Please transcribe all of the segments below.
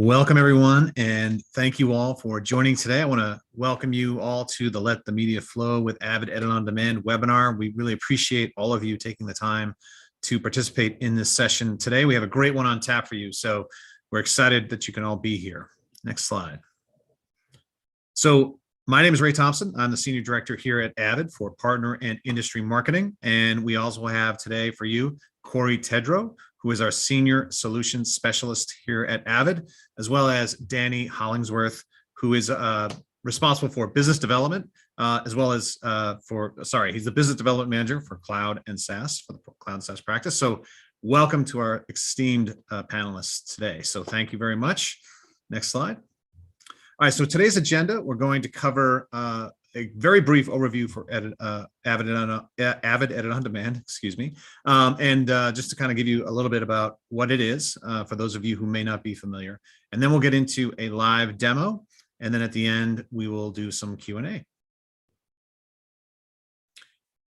Welcome, everyone, and thank you all for joining today. I want to welcome you all to the Let the Media Flow with Avid Edit On Demand webinar. We really appreciate all of you taking the time to participate in this session today. We have a great one on tap for you, so we're excited that you can all be here. Next slide. So my name is Ray Thompson. I'm the Senior Director here at Avid for Partner and Industry Marketing, and we also have today for you Corey Tedrow, who is our Senior Solutions Specialist here at Avid, as well as Danny Hollingsworth, who is responsible for business development, as well as he's the Business Development Manager for Cloud and SaaS, for the Cloud and SaaS practice. So welcome to our esteemed panelists today. So thank you very much. Next slide. All right, so today's agenda, we're going to cover a very brief overview for Avid Edit On Demand, excuse me, and just to kind of give you a little bit about what it is for those of you who may not be familiar. And then we'll get into a live demo, and then at the end, we will do some Q&A.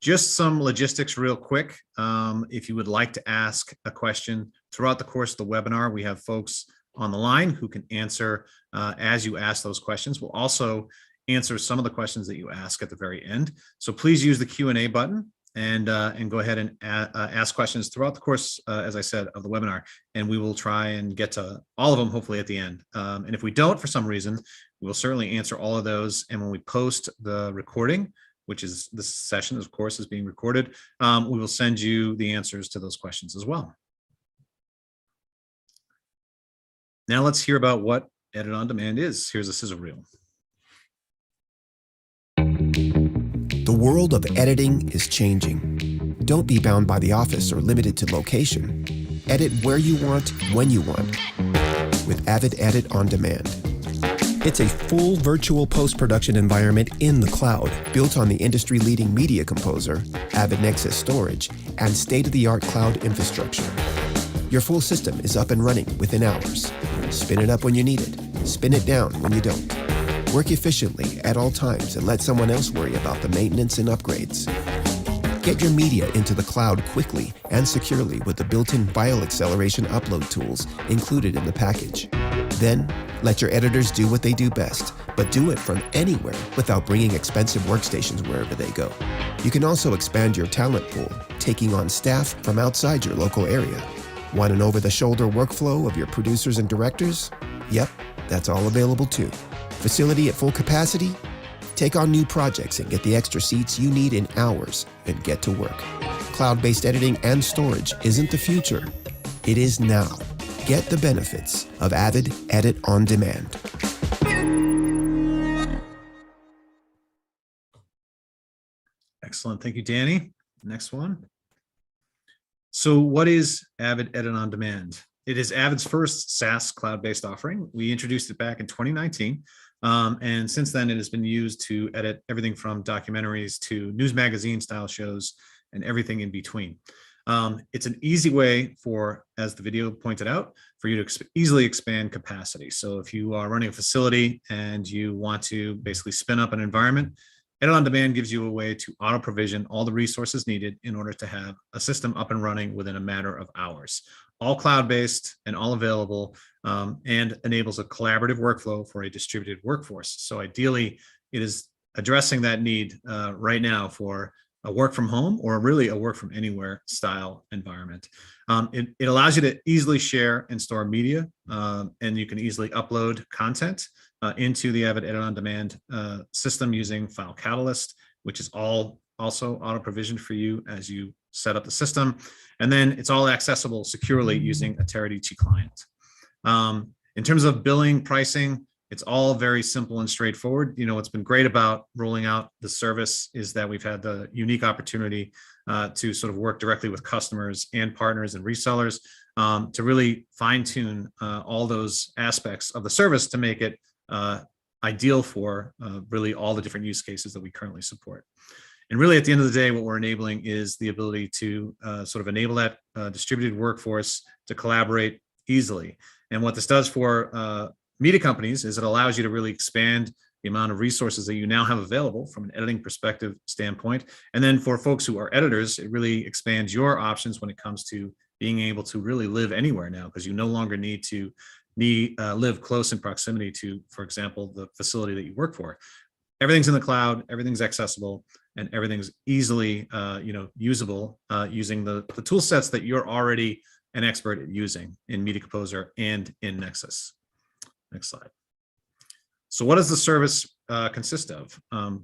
Just some logistics real quick. If you would like to ask a question throughout the course of the webinar, we have folks on the line who can answer as you ask those questions. We'll also answer some of the questions that you ask at the very end. So please use the Q&A button and go ahead and ask questions throughout the course, as I said, of the webinar, and we will try and get to all of them hopefully at the end. And if we don't, for some reason, we'll certainly answer all of those. And when we post the recording, which is this session, of course, is being recorded, we will send you the answers to those questions as well. Now let's hear about what Edit On Demand is. Here's a sizzle reel. The world of editing is changing. Don't be bound by the office or limited to location. Edit where you want, when you want, with Avid Edit On Demand. It's a full virtual post-production environment in the cloud, built on the industry-leading Media Composer, Avid Nexus storage, and state-of-the-art cloud infrastructure. Your full system is up and running within hours. Spin it up when you need it. Spin it down when you don't. Work efficiently at all times and let someone else worry about the maintenance and upgrades. Get your media into the cloud quickly and securely with the built-in file acceleration upload tools included in the package. Then, let your editors do what they do best, but do it from anywhere without bringing expensive workstations wherever they go. You can also expand your talent pool, taking on staff from outside your local area. Want an over-the-shoulder workflow of your producers and directors? Yep, that's all available too. Facility at full capacity? Take on new projects and get the extra seats you need in hours and get to work. Cloud-based editing and storage isn't the future. It is now. Get the benefits of Avid Edit On Demand. Excellent. Thank you, Danny. Next one. So what is Avid Edit On Demand? It is Avid's first SaaS cloud-based offering. We introduced it back in 2019. And since then, it has been used to edit everything from documentaries to news magazine style shows and everything in between. It's an easy way for, as the video pointed out, for you to easily expand capacity. So if you are running a facility and you want to basically spin up an environment, Edit On Demand gives you a way to auto provision all the resources needed in order to have a system up and running within a matter of hours. All cloud-based and all available, and enables a collaborative workflow for a distributed workforce. So ideally, it is addressing that need right now for a work from home or really a work from anywhere style environment. It allows you to easily share and store media, and you can easily upload content into the Avid Edit On Demand system using File Catalyst, which is also auto provisioned for you as you set up the system. And then it's all accessible securely using a Teradata client. In terms of billing, pricing, it's all very simple and straightforward. You know, what's been great about rolling out the service is that we've had the unique opportunity to sort of work directly with customers and partners and resellers to really fine tune all those aspects of the service to make it ideal for really all the different use cases that we currently support. And really at the end of the day, what we're enabling is the ability to sort of enable that distributed workforce to collaborate easily. And what this does for media companies is it allows you to really expand the amount of resources that you now have available from an editing perspective standpoint. And then for folks who are editors, it really expands your options when it comes to being able to really live anywhere now, because you no longer need to live close in proximity to, for example, the facility that you work for. Everything's in the cloud, everything's accessible, and everything's easily usable using the tool sets that you're already an expert at using in Media Composer and in Nexus. Next slide. So what does the service consist of?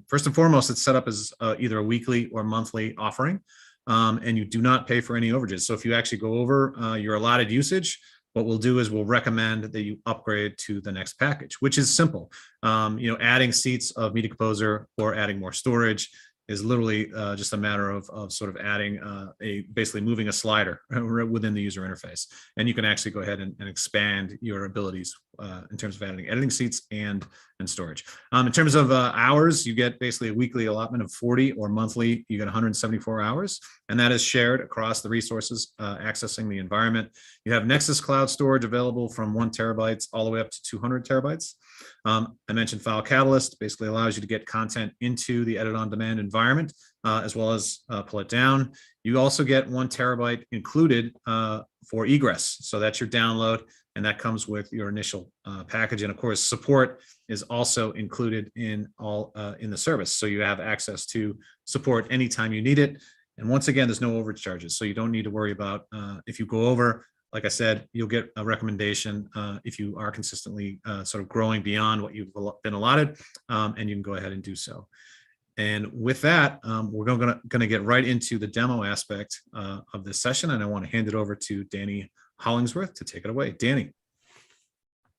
First and foremost, it's set up as either a weekly or monthly offering, and you do not pay for any overages. So if you actually go over your allotted usage, what we'll do is we'll recommend that you upgrade to the next package, which is simple. Adding seats of Media Composer or adding more storage is literally just a matter of sort of adding basically moving a slider within the user interface. And you can actually go ahead and expand your abilities in terms of adding editing seats and storage. In terms of hours, you get basically a weekly allotment of 40, or monthly, you get 174 hours. And that is shared across the resources accessing the environment. You have Nexus Cloud storage available from 1 terabytes all the way up to 200 terabytes. I mentioned File Catalyst basically allows you to get content into the edit on demand environment, as well as pull it down. You also get 1 terabyte included for egress. So that's your download, and that comes with your initial package. And of course, support is also included in the service. So you have access to support anytime you need it. And once again, there's no overage charges. So you don't need to worry about if you go over. Like I said, you'll get a recommendation if you are consistently sort of growing beyond what you've been allotted, and you can go ahead and do so. And with that, we're going to get right into the demo aspect of this session, and I want to hand it over to Danny Hollingsworth to take it away. Danny.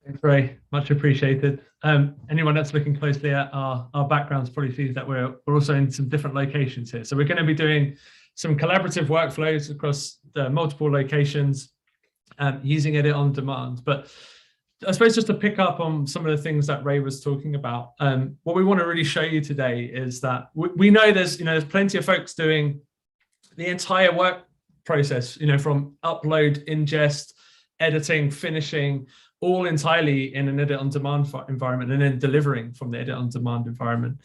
Thanks, Ray. Much appreciated. Anyone that's looking closely at our backgrounds probably sees that we're also in some different locations here. So we're going to be doing some collaborative workflows across the multiple locations, using Edit on Demand. But I suppose just to pick up on some of the things that Ray was talking about, what we want to really show you today is that we know there's plenty of folks doing the entire work process, from upload, ingest, editing, finishing, all entirely in an Edit on Demand environment, and then delivering from the Edit on Demand environment.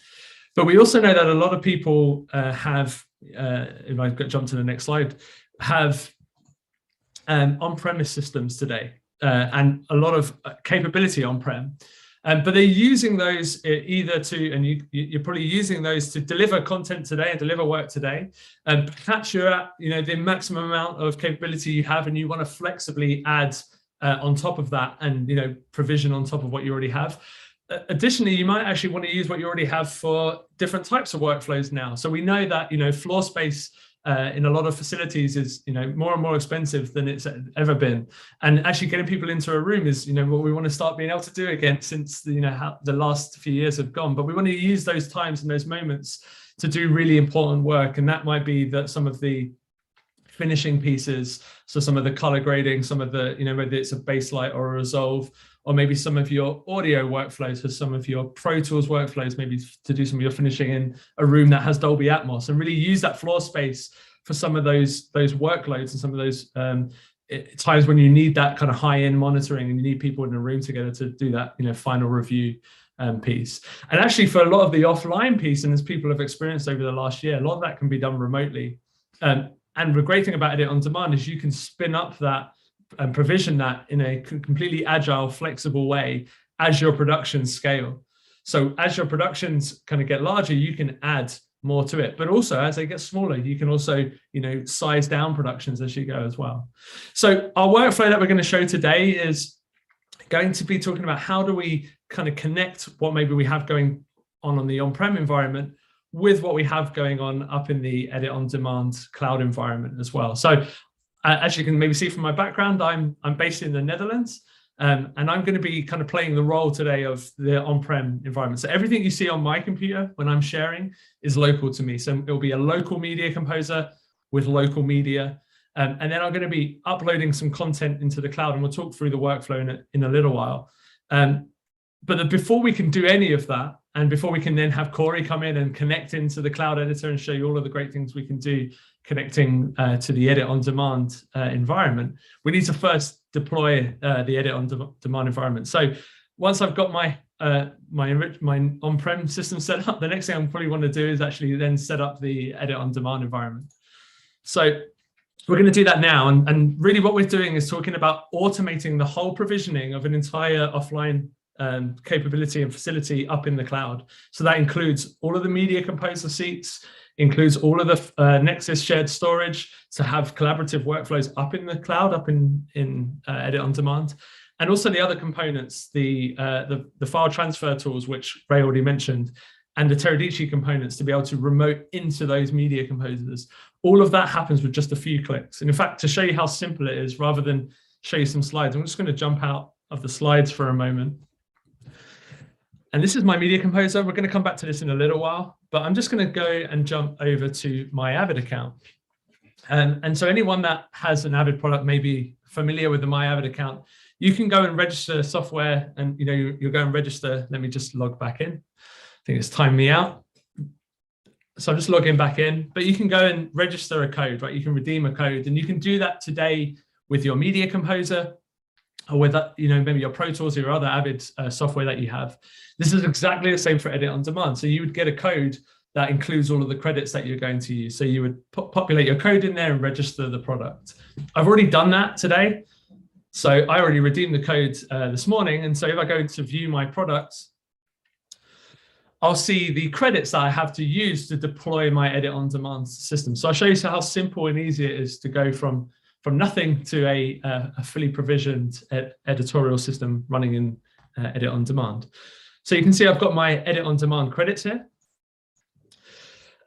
But we also know that a lot of people have, if I could jump to the next slide, have on-premise systems today, and a lot of capability on-prem, but they're using those either to, and you're probably using those to deliver content today and deliver work today, and perhaps you're at the maximum amount of capability you have, and you want to flexibly add on top of that, and provision on top of what you already have. Additionally, you might actually want to use what you already have for different types of workflows now. So we know that floor space in a lot of facilities is more and more expensive than it's ever been, and actually getting people into a room is what we want to start being able to do again, since how the last few years have gone. But we want to use those times and those moments to do really important work, and that might be that some of the finishing pieces, so some of the color grading, some of the whether it's a basslight or a resolve, or maybe some of your audio workflows, or some of your Pro Tools workflows, maybe to do some of your finishing in a room that has Dolby Atmos, and really use that floor space for some of those workloads and some of those times when you need that kind of high-end monitoring, and you need people in a room together to do that final review piece. And actually, for a lot of the offline piece, and as people have experienced over the last year, a lot of that can be done remotely. And the great thing about Edit on Demand is you can spin up that and provision that in a completely agile, flexible way as your productions scale. So as your productions kind of get larger, you can add more to it, but also as they get smaller, you can also size down productions as you go as well. So our workflow that we're going to show today is going to be talking about how do we kind of connect what maybe we have going on the on-prem environment with what we have going on up in the Edit on Demand cloud environment as well. So as you can maybe see from my background, I'm based in the Netherlands, and I'm going to be kind of playing the role today of the on-prem environment. So everything you see on my computer when I'm sharing is local to me. So it'll be a local media composer with local media. And then I'm going to be uploading some content into the cloud, and we'll talk through the workflow in a little while. But before we can do any of that, and before we can then have Corey come in and connect into the cloud editor and show you all of the great things we can do connecting to the Edit on Demand environment, we need to first deploy the Edit on Demand environment. So once I've got my on-prem system set up, the next thing I probably want to do is actually then set up the Edit on Demand environment. So We're going to do that now. And really what we're doing is talking about automating the whole provisioning of an entire offline capability and facility up in the cloud. So that includes all of the Media Composer seats, includes all of the Nexus shared storage to have collaborative workflows up in the cloud, up in Edit on Demand, and also the other components, the file transfer tools, which Ray already mentioned, and the Teradici components to be able to remote into those media composers. All of that happens with just a few clicks. And in fact, to show you how simple it is, rather than show you some slides, I'm just going to jump out of the slides for a moment. And this is my Media Composer. We're going to come back to this in a little while, but I'm just going to go and jump over to my Avid account. And so anyone that has an Avid product may be familiar with the My Avid account. You can go and register software, and you'll go and register. Let me just log back in. I think it's timed me out. So I'm just logging back in, but you can go and register a code, right? You can redeem a code, and you can do that today with your Media Composer, or with maybe your Pro Tools or your other Avid software that you have. This is exactly the same for Edit on Demand. So you would get a code that includes all of the credits that you're going to use. So you would populate your code in there and register the product. I've already done that today. So I already redeemed the code this morning. And so if I go to view my products, I'll see the credits that I have to use to deploy my Edit on Demand system. So I'll show you how simple and easy it is to go from nothing to a fully provisioned editorial system running in Edit on Demand. So you can see I've got my Edit on Demand credits here.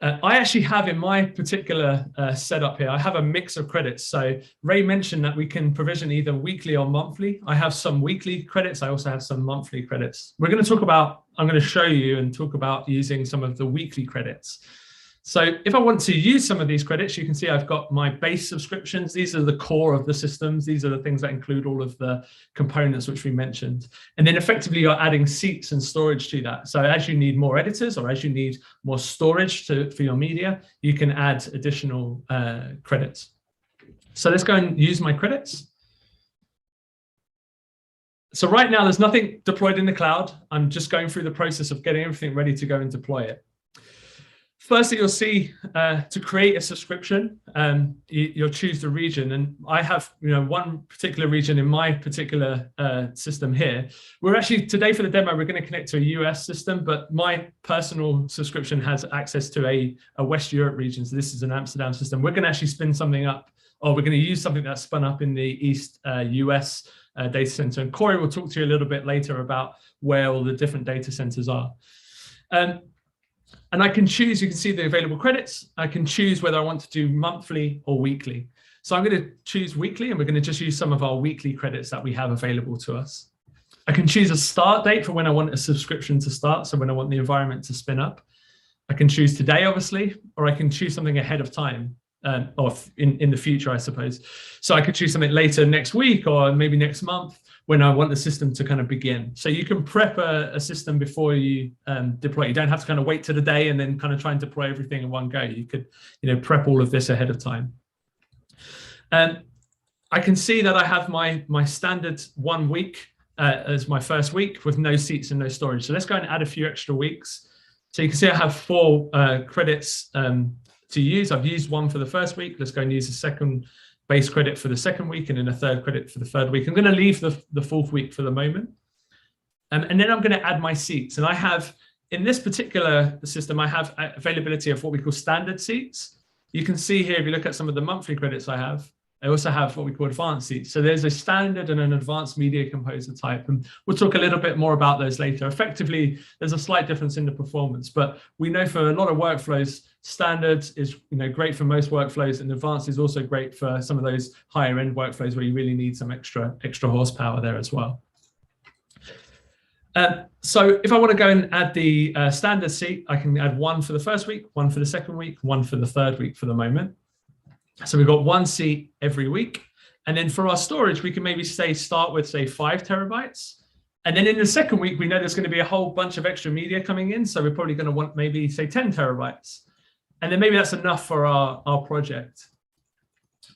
I actually have in my particular setup here, I have a mix of credits. So Ray mentioned that we can provision either weekly or monthly. I have some weekly credits. I also have some monthly credits. I'm going to show you and talk about using some of the weekly credits. So if I want to use some of these credits, you can see I've got my base subscriptions. These are the core of the systems. These are the things that include all of the components which we mentioned. And then effectively you're adding seats and storage to that. So as you need more editors or as you need more storage for your media, you can add additional credits. So let's go and use my credits. So right now there's nothing deployed in the cloud. I'm just going through the process of getting everything ready to go and deploy it. Firstly, you'll see to create a subscription, you'll choose the region. And I have one particular region in my particular system here. We're actually, today for the demo, we're going to connect to a US system, but my personal subscription has access to a West Europe region. So this is an Amsterdam system. We're going to actually spin something up, or we're going to use something that's spun up in the East US data center. And Corey will talk to you a little bit later about where all the different data centers are. And I can choose, you can see the available credits. I can choose whether I want to do monthly or weekly. So I'm going to choose weekly, and we're going to just use some of our weekly credits that we have available to us. I can choose a start date for when I want a subscription to start, so when I want the environment to spin up. I can choose today, obviously, or I can choose something ahead of time, or in the future, I suppose. So I could choose something later next week or maybe next month when I want the system to kind of begin. So you can prep a system before you deploy. You don't have to kind of wait to the day and then kind of try and deploy everything in one go. You could prep all of this ahead of time. I can see that I have my standard 1 week as my first week with no seats and no storage. So let's go and add a few extra weeks. So you can see I have 4 credits to use. I've used 1 for the first week. Let's go and use a second base credit for the second week and then a third credit for the third week. I'm going to leave the 4th week for the moment. And then I'm going to add my seats. And I have, in this particular system, I have availability of what we call standard seats. You can see here, if you look at some of the monthly credits I have, I also have what we call advanced seats. So there's a standard and an advanced media composer type. And we'll talk a little bit more about those later. Effectively, there's a slight difference in the performance, but we know for a lot of workflows, standard is great for most workflows, and advanced is also great for some of those higher end workflows where you really need some extra horsepower there as well. So if I want to go and add the standard seat, I can add 1 for the first week, 1 for the second week, 1 for the third week for the moment. So we've got 1 seat every week. And then for our storage, we can maybe start with 5 terabytes. And then in the second week, we know there's going to be a whole bunch of extra media coming in. So we're probably going to want maybe 10 terabytes. And then maybe that's enough for our project.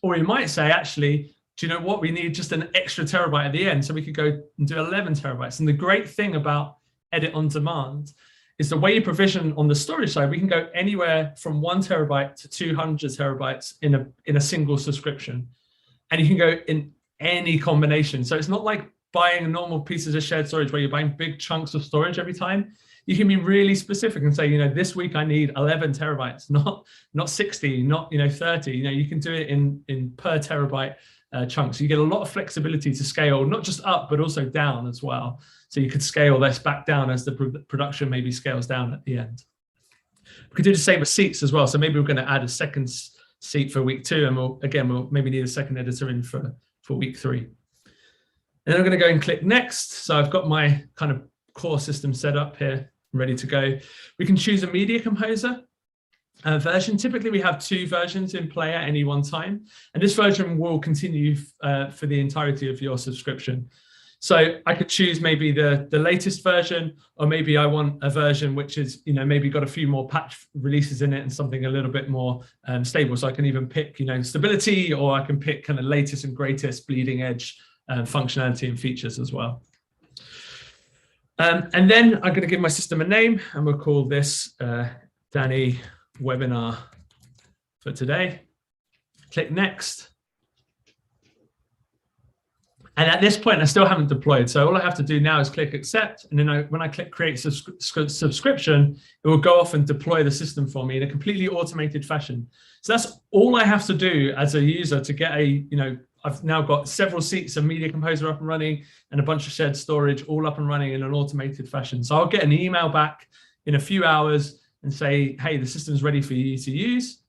Or we might say, actually, do you know what? We need just an extra terabyte at the end. So we could go and do 11 terabytes. And the great thing about Edit on Demand is the way you provision on the storage side, we can go anywhere from 1 terabyte to 200 terabytes in a single subscription. And you can go in any combination. So it's not like buying normal pieces of shared storage where you're buying big chunks of storage every time. You can be really specific and say, this week I need 11 terabytes, not 60, not 30. You can do it in per terabyte chunks. You get a lot of flexibility to scale, not just up, but also down as well. So you could scale this back down as the production maybe scales down at the end. We could do the same with seats as well. So maybe we're going to add a second seat for week 2, and we'll maybe need a second editor in for week 3. And then I'm going to go and click next. So I've got my kind of core system set up here, ready to go. We can choose a media composer version. Typically, we have 2 versions in play at any one time, and this version will continue for the entirety of your subscription. So I could choose maybe the latest version, or maybe I want a version which is, maybe got a few more patch releases in it and something a little bit more stable. So I can even pick, stability, or I can pick kind of latest and greatest bleeding edge functionality and features as well. And then I'm going to give my system a name, and we'll call this Danny webinar for today. Click next. And at this point, I still haven't deployed. So all I have to do now is click accept. And then when I click create subscription, it will go off and deploy the system for me in a completely automated fashion. So that's all I have to do as a user to get I've now got several seats of Media Composer up and running and a bunch of shared storage all up and running in an automated fashion. So I'll get an email back in a few hours and say, hey, the system's ready for you to use.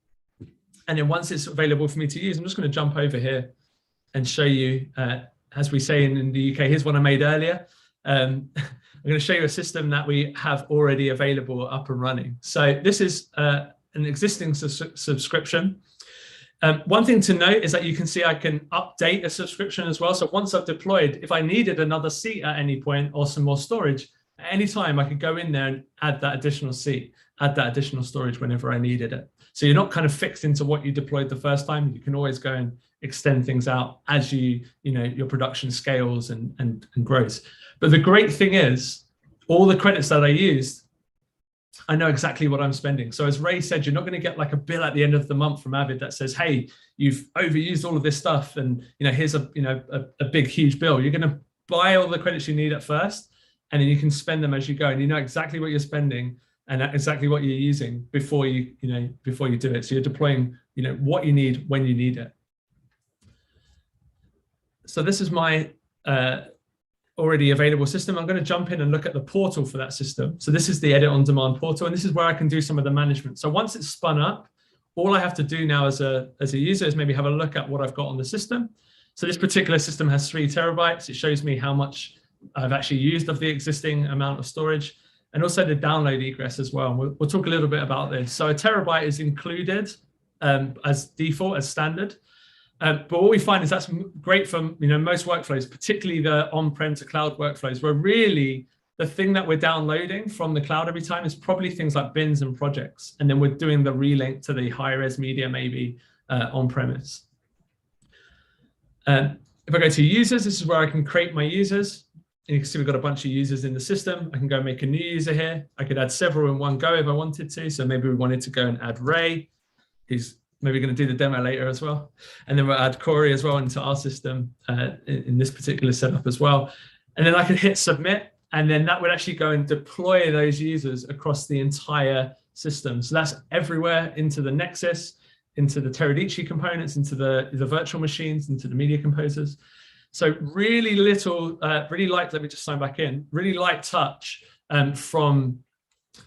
And then once it's available for me to use, I'm just going to jump over here and show you, as we say in the UK, here's one I made earlier. I'm going to show you a system that we have already available up and running. So this is an existing subscription. One thing to note is that you can see I can update a subscription as well. So once I've deployed, if I needed another seat at any point or some more storage, at any time I could go in there and add that additional seat, add that additional storage whenever I needed it. So you're not kind of fixed into what you deployed the first time. You can always go and extend things out as your production scales and grows. But the great thing is, all the credits that I used, I know exactly what I'm spending. So as Ray said, you're not going to get like a bill at the end of the month from Avid that says, hey, you've overused all of this stuff, and here's a big, huge bill. You're going to buy all the credits you need at first, and then you can spend them as you go, and you know exactly what you're spending and exactly what you're using before you do it. So you're deploying what you need when you need it. So this is my already available system. I'm going to jump in and look at the portal for that system. So this is the edit on demand portal, and this is where I can do some of the management. So once it's spun up, all I have to do now as a user is maybe have a look at what I've got on the system. So this particular system has 3 terabytes. It shows me how much I've actually used of the existing amount of storage, and also the download egress as well. And we'll talk a little bit about this. So a terabyte is included as default, as standard. But what we find is that's great for most workflows, particularly the on-prem to cloud workflows, where really the thing that we're downloading from the cloud every time is probably things like bins and projects. And then we're doing the relink to the high-res media maybe on-premise. If I go to users, this is where I can create my users. And you can see we've got a bunch of users in the system. I can go make a new user here. I could add several in one go if I wanted to. So maybe we wanted to go and add Ray. He's maybe going to do the demo later as well. And then we'll add Corey as well into our system in this particular setup as well. And then I could hit submit, and then that would actually go and deploy those users across the entire system. So that's everywhere into the Nexus, into the Teradici components, into the virtual machines, into the media composers. So really little, really light, let me just sign back in, really light touch from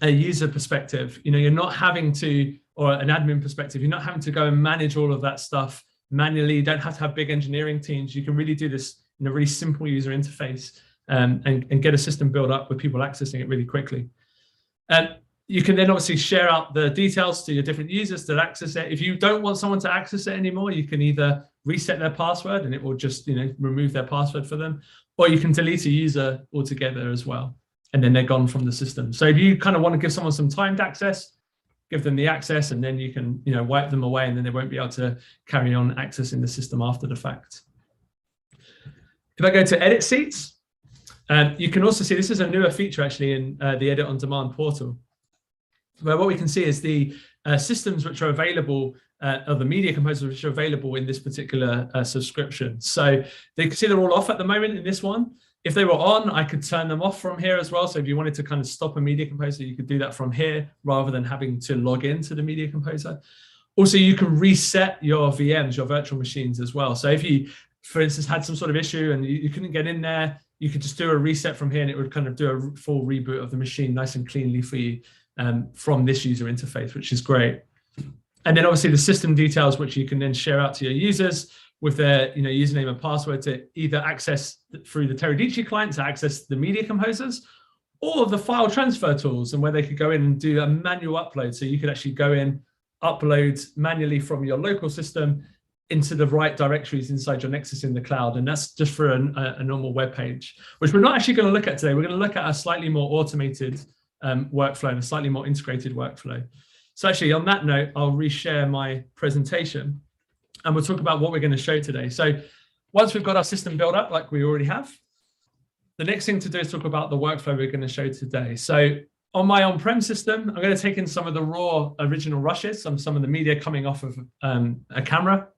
a user perspective. You're not having to, or an admin perspective, you're not having to go and manage all of that stuff manually. You don't have to have big engineering teams. You can really do this in a really simple user interface and get a system built up with people accessing it really quickly. You can then obviously share out the details to your different users that access it. If you don't want someone to access it anymore, you can either reset their password and it will just remove their password for them, or you can delete a user altogether as well, and then they're gone from the system. So if you kind of want to give someone some timed access, give them the access, and then you can wipe them away, and then they won't be able to carry on accessing the system after the fact. If I go to edit seats, You can also see this is a newer feature actually in the Edit on Demand portal, where what we can see is the systems which are available, or the media composers which are available in this particular subscription. So they can see they're all off at the moment in this one. If they were on, I could turn them off from here as well. So if you wanted to kind of stop a media composer, you could do that from here rather than having to log into the media composer. Also, you can reset your VMs, your virtual machines as well. So if you, for instance, had some sort of issue and you couldn't get in there, you could just do a reset from here and it would kind of do a full reboot of the machine nice and cleanly for you from this user interface, which is great. And then obviously the system details, which you can then share out to your users with their username and password to either access through the Teradici client to access the media composers, or the file transfer tools, and where they could go in and do a manual upload. So you could actually go in, upload manually from your local system into the right directories inside your Nexus in the cloud. And that's just for a normal web page, which we're not actually going to look at today. We're going to look at a slightly more automated workflow and a slightly more integrated workflow. So actually on that note, I'll reshare my presentation and we'll talk about what we're going to show today. So once we've got our system built up like we already have, the next thing to do is talk about the workflow we're going to show today. So on my on-prem system, I'm going to take in some of the raw original rushes, some of the media coming off of a camera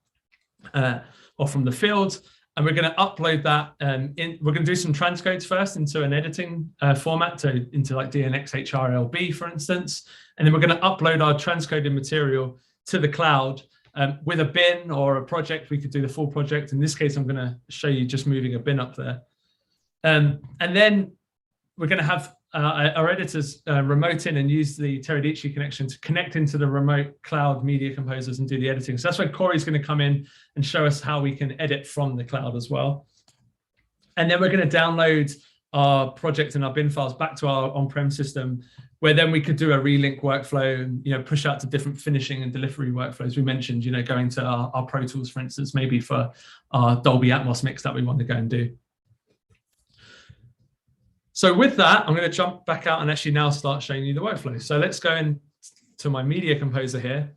or from the field, and we're going to upload that we're going to do some transcodes first into an editing format, so into like DNxHRLB, for instance, and then we're going to upload our transcoded material to the cloud with a bin or a project. We could do the full project. In this case, I'm going to show you just moving a bin up there. And then we're going to have our editors remote in and use the Teradici connection to connect into the remote cloud media composers and do the editing. So that's where Corey's going to come in and show us how we can edit from the cloud as well. And then we're going to download our project and our bin files back to our on-prem system, where then we could do a relink workflow and push out to different finishing and delivery workflows. We mentioned going to our Pro Tools, for instance, maybe for our Dolby Atmos mix that we want to go and do. So with that, I'm going to jump back out and actually now start showing you the workflow. So let's go into my media composer here.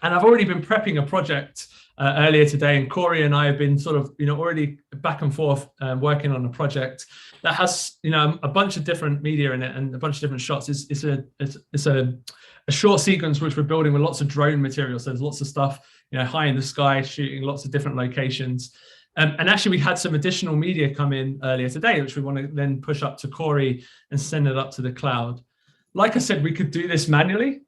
And I've already been prepping a project earlier today, and Corey and I have been sort of, already back and forth working on a project that has, a bunch of different media in it and a bunch of different shots. It's a short sequence which we're building with lots of drone material. So there's lots of stuff, high in the sky, shooting lots of different locations. And actually, we had some additional media come in earlier today, which we want to then push up to Corey and send it up to the cloud. Like I said, we could do this manually,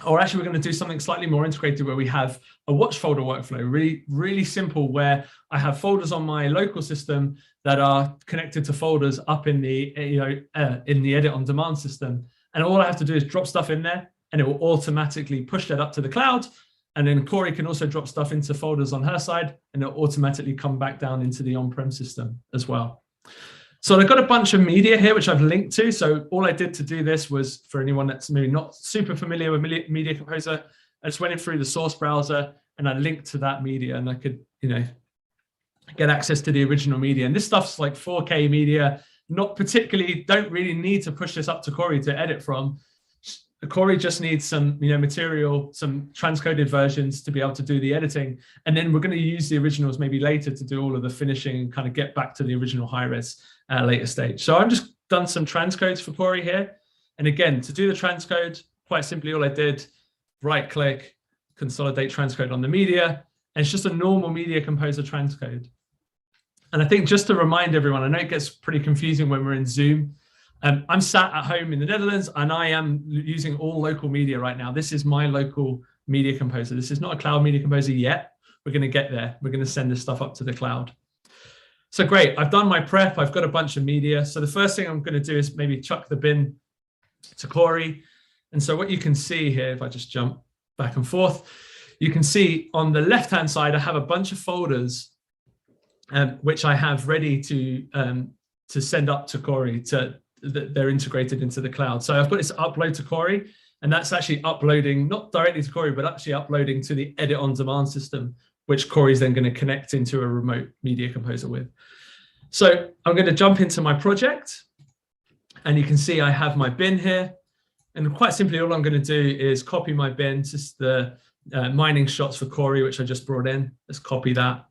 or actually we're going to do something slightly more integrated where we have a watch folder workflow, really, really simple, where I have folders on my local system that are connected to folders up in the, in the Edit on Demand system. And all I have to do is drop stuff in there and it will automatically push that up to the cloud. And then Corey can also drop stuff into folders on her side, and it'll automatically come back down into the on-prem system as well. So I've got a bunch of media here, which I've linked to. So all I did to do this was, for anyone that's maybe not super familiar with Media Composer, I just went in through the source browser and I linked to that media, and I could, get access to the original media. And this stuff's like 4K media, not particularly, don't really need to push this up to Corey to edit from. Corey just needs some, material, some transcoded versions to be able to do the editing. And then we're going to use the originals maybe later to do all of the finishing and kind of get back to the original high res at a later stage. So I've just done some transcodes for Corey here. And again, to do the transcode, quite simply, all I did, right click, consolidate transcode on the media. And it's just a normal media composer transcode. And I think just to remind everyone, I know it gets pretty confusing when we're in Zoom. I'm sat at home in the Netherlands and I am using all local media right now. This is my local media composer. This is not a cloud media composer yet. We're going to get there. We're going to send this stuff up to the cloud. So great. I've done my prep. I've got a bunch of media. So the first thing I'm going to do is maybe chuck the bin to Corey. And so what you can see here, if I just jump back and forth, you can see on the left-hand side, I have a bunch of folders which I have ready to send up to Corey they're integrated into the cloud. So I've got this upload to Corey, and that's actually uploading, not directly to Corey, but actually uploading to the Edit on Demand system, which Corey's then going to connect into a remote media composer with. So I'm going to jump into my project, and you can see I have my bin here. And quite simply, all I'm going to do is copy my bin, just the mining shots for Corey, which I just brought in. Let's copy that.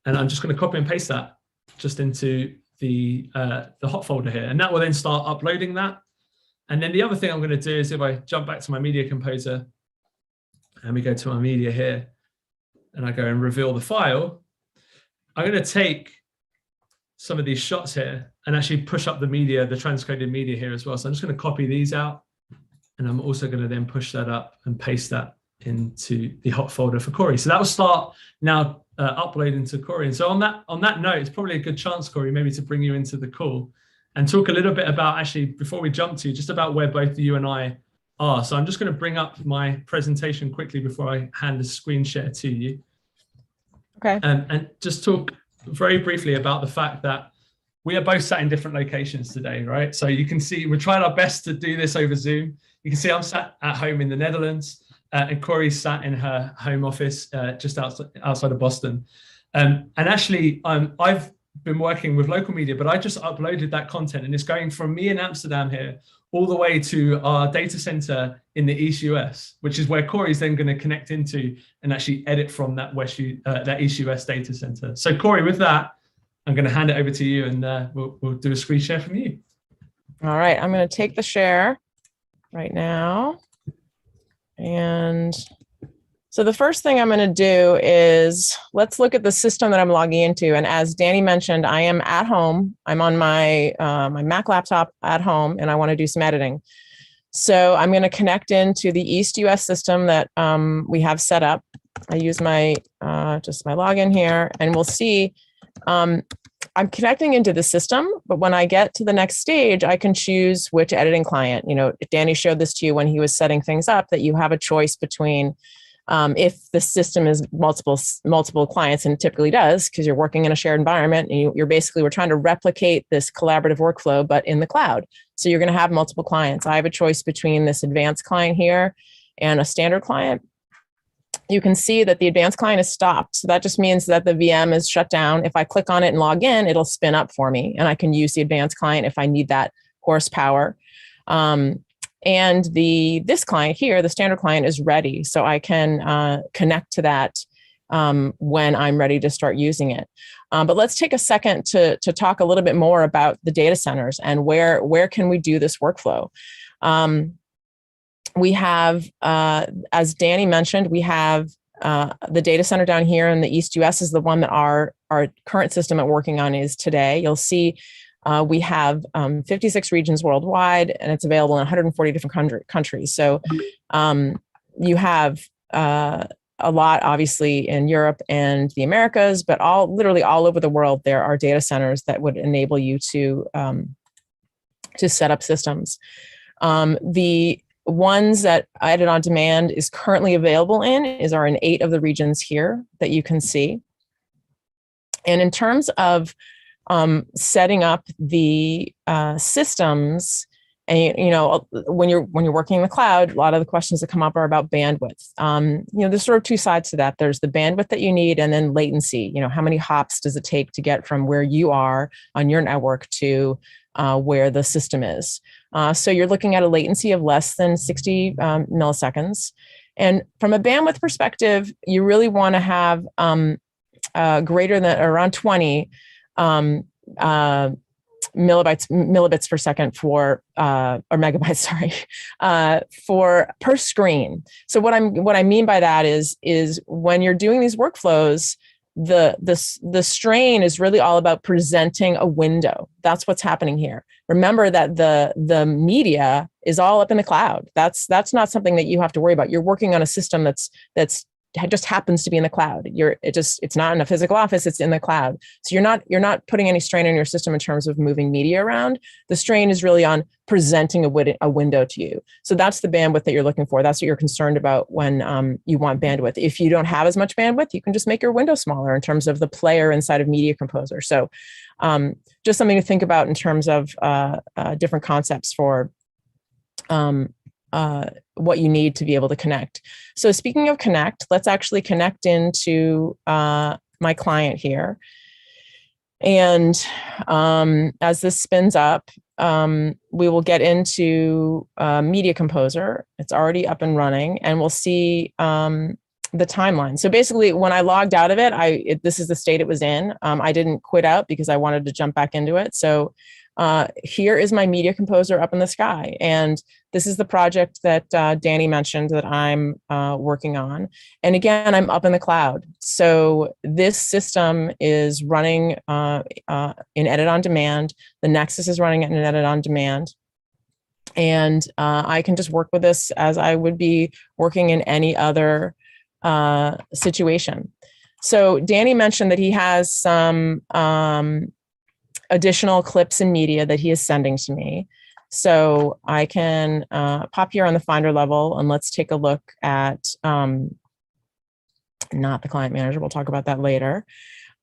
And I'm just going to copy and paste that just into the hot folder here, and that will then start uploading that. And then the other thing I'm going to do is if I jump back to my media composer and we go to my media here and I go and reveal the file, I'm going to take some of these shots here and actually push up the media, the transcoded media here as well. So I'm just going to copy these out, and I'm also going to then push that up and paste that into the hot folder for Corey. So that will start now uploading to Corey. And so on that note, it's probably a good chance, Corey, maybe to bring you into the call and talk a little bit about, actually, before we jump to, just about where both you and I are. So I'm just going to bring up my presentation quickly before I hand the screen share to you. Okay. And just talk very briefly about the fact that we are both sat in different locations today, right? So you can see we're trying our best to do this over Zoom. You can see I'm sat at home in the Netherlands, and Corey's sat in her home office just outside of Boston. And actually, I've been working with local media, but I just uploaded that content, and it's going from me in Amsterdam here all the way to our data center in the East US, which is where Corey's then going to connect into and actually edit from that that East US data center. So Corey, with that, I'm going to hand it over to you, and we'll do a screen share from you. All right. I'm going to take the share right now. And so the first thing I'm going to do is let's look at the system that I'm logging into. And as Danny mentioned, I am at home. I'm on my my Mac laptop at home, and I want to do some editing. So I'm going to connect into the East US system that we have set up. I use my just my login here, and we'll see I'm connecting into the system, but when I get to the next stage, I can choose which editing client. You know, Danny showed this to you when he was setting things up, that you have a choice between if the system is multiple clients, and it typically does, because you're working in a shared environment, and we're trying to replicate this collaborative workflow, but in the cloud. So you're going to have multiple clients. I have a choice between this advanced client here and a standard client. You can see that the advanced client is stopped. So that just means that the VM is shut down. If I click on it and log in, it'll spin up for me, and I can use the advanced client if I need that horsepower. And this client here, the standard client, is ready. So I can connect to that when I'm ready to start using it. But let's take a second to talk a little bit more about the data centers and where can we do this workflow. We have, as Danny mentioned, we have the data center down here in the East US is the one that our current system at working on is today. You'll see we have 56 regions worldwide, and it's available in 140 different countries. So you have a lot, obviously, in Europe and the Americas, but literally all over the world, there are data centers that would enable you to set up systems. The ones that Edit on Demand is currently available are in 8 of the regions here that you can see. And in terms of setting up the systems, and when you're working in the cloud, a lot of the questions that come up are about bandwidth. There's sort of 2 sides to that. There's the bandwidth that you need, and then latency. How many hops does it take to get from where you are on your network to where the system is? So you're looking at a latency of less than 60 milliseconds. And from a bandwidth perspective, you really want to have greater than around 20 millibits per second or megabytes, sorry, per screen. So what I mean by that is when you're doing these workflows, the strain is really all about presenting a window. That's what's happening here. Remember that the media is all up in the cloud. That's not something that you have to worry about. You're working on a system that's just happens to be in the cloud. It's not in a physical office, it's in the cloud. So you're not putting any strain on your system in terms of moving media around. The strain is really on presenting a window to you. So that's the bandwidth that you're looking for. That's what you're concerned about when you want bandwidth. If you don't have as much bandwidth, you can just make your window smaller in terms of the player inside of Media Composer. So just something to think about in terms of different concepts for what you need to be able to connect. So speaking of connect, let's actually connect into my client here. And as this spins up, we will get into Media Composer. It's already up and running, and we'll see the timeline. So basically, when I logged out of it, this is the state it was in. I didn't quit out because I wanted to jump back into it. So here is my Media Composer up in the sky. And this is the project that Danny mentioned that I'm working on. And again, I'm up in the cloud. So this system is running in Edit on Demand. The Nexus is running it in Edit on Demand. And I can just work with this as I would be working in any other situation. So Danny mentioned that he has some additional clips and media that he is sending to me. So I can pop here on the Finder level and let's take a look at, not the Client Manager, we'll talk about that later.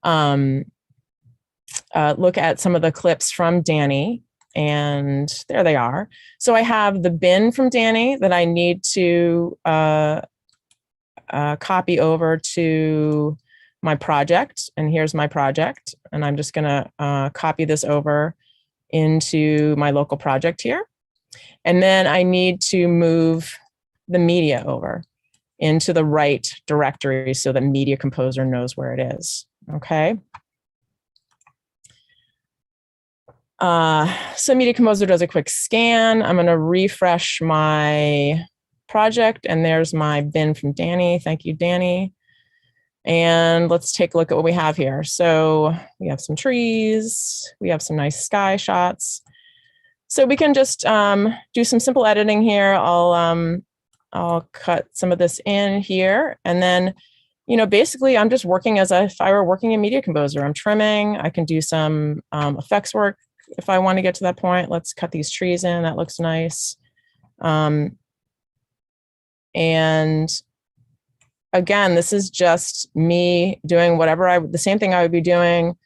Look at some of the clips from Danny, and there they are. So I have the bin from Danny that I need to copy over to my project, and here's my project, and I'm just gonna copy this over into my local project here. And then I need to move the media over into the right directory so that Media Composer knows where it is, okay? So Media Composer does a quick scan. I'm gonna refresh my project, and there's my bin from Danny. Thank you, Danny. And let's take a look at what we have here. So we have some trees, we have some nice sky shots. So we can just do some simple editing here. I'll cut some of this in here, and then, you know, basically I'm just working as if I were working in Media Composer. I'm trimming. I can do some effects work if I want to get to that point. Let's cut these trees in. That looks nice. And again, this is just me doing the same thing I would be doing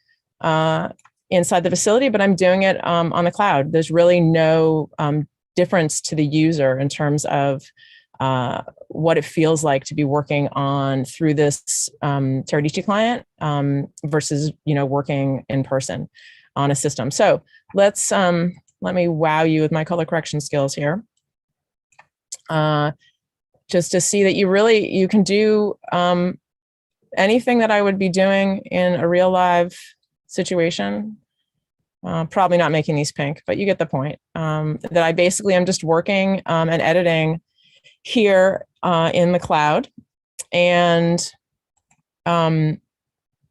inside the facility, but I'm doing it on the cloud. There's really no difference to the user in terms of what it feels like to be working on through this Teradici client versus, you know, working in person on a system. So let me wow you with my color correction skills here. Just to see that you can do anything that I would be doing in a real live situation. Probably not making these pink, but you get the point. That I basically am just working and editing here in the cloud. And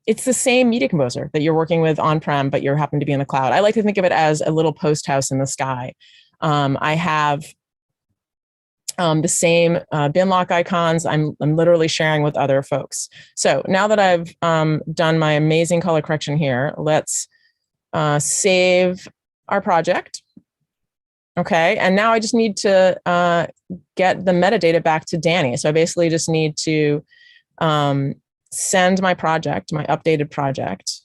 it's the same Media Composer that you're working with on-prem, but you happen to be in the cloud. I like to think of it as a little post house in the sky. I have the same bin lock icons. I'm literally sharing with other folks. So now that I've done my amazing color correction here, let's save our project. Okay, and now I just need to get the metadata back to Danny. So I basically just need to send my project, my updated project,